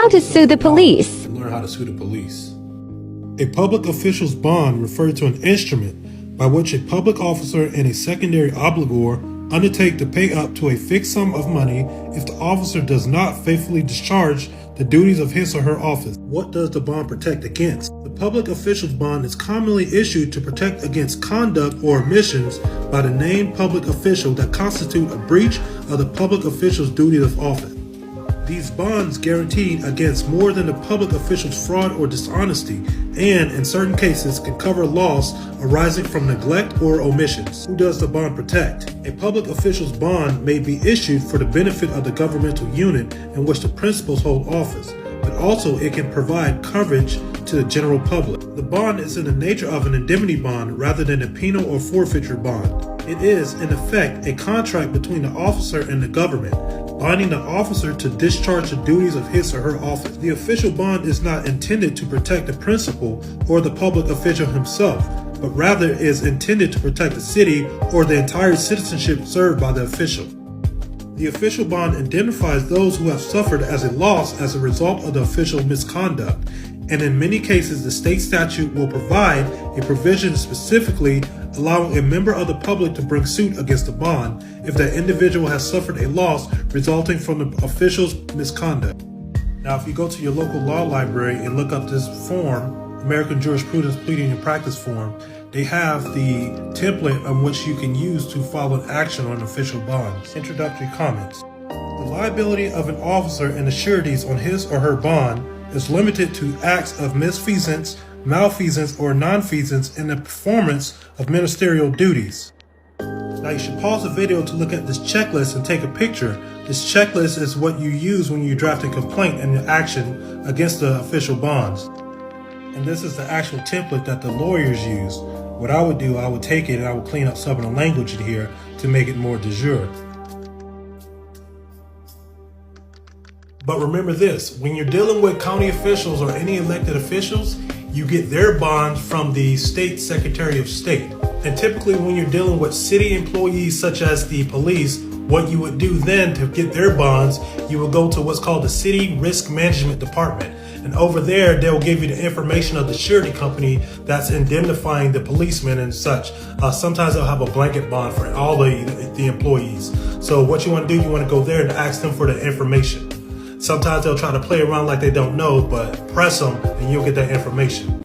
How to sue the police. And learn how to sue the police. A public official's bond refers to an instrument by which a public officer and a secondary obligor undertake to pay up to a fixed sum of money if the officer does not faithfully discharge the duties of his or her office. What does the bond protect against? The public official's bond is commonly issued to protect against conduct or omissions by the named public official that constitute a breach of the public official's duties of office. These bonds guarantee against more than the public official's fraud or dishonesty, and in certain cases can cover loss arising from neglect or omissions. Who does the bond protect? A public official's bond may be issued for the benefit of the governmental unit in which the principals hold office, but also it can provide coverage to the general public. The bond is in the nature of an indemnity bond rather than a penal or forfeiture bond. It is, in effect, a contract between the officer and the government, binding the officer to discharge the duties of his or her office. The official bond is not intended to protect the principal or the public official himself, but rather is intended to protect the city or the entire citizenship served by the official. The official bond indemnifies those who have suffered as a loss as a result of the official misconduct, and in many cases the state statute will provide a provision specifically allowing a member of the public to bring suit against the bond if that individual has suffered a loss resulting from the official's misconduct. Now, if you go to your local law library and look up this form, American Jurisprudence Pleading and Practice Form, they have the template on which you can use to file an action on official bonds. Introductory comments. The liability of an officer and the sureties on his or her bond is limited to acts of misfeasance, malfeasance, or nonfeasance in the performance of ministerial duties. Now you should pause the video to look at this checklist and take a picture. This checklist is what you use when you draft a complaint and an action against the official bonds. And this is the actual template that the lawyers use. What I would do, I would take it and I would clean up some of the language in here to make it more de jure. But remember this, when you're dealing with county officials or any elected officials, you get their bonds from the state Secretary of State. And typically when you're dealing with city employees such as the police, what you would do then to get their bonds, you would go to what's called the City Risk Management Department. And over there, they'll give you the information of the surety company that's indemnifying the policemen and such. Sometimes they'll have a blanket bond for all the employees. So what you want to do, you want to go there and ask them for the information. Sometimes they'll try to play around like they don't know, but press them and you'll get that information.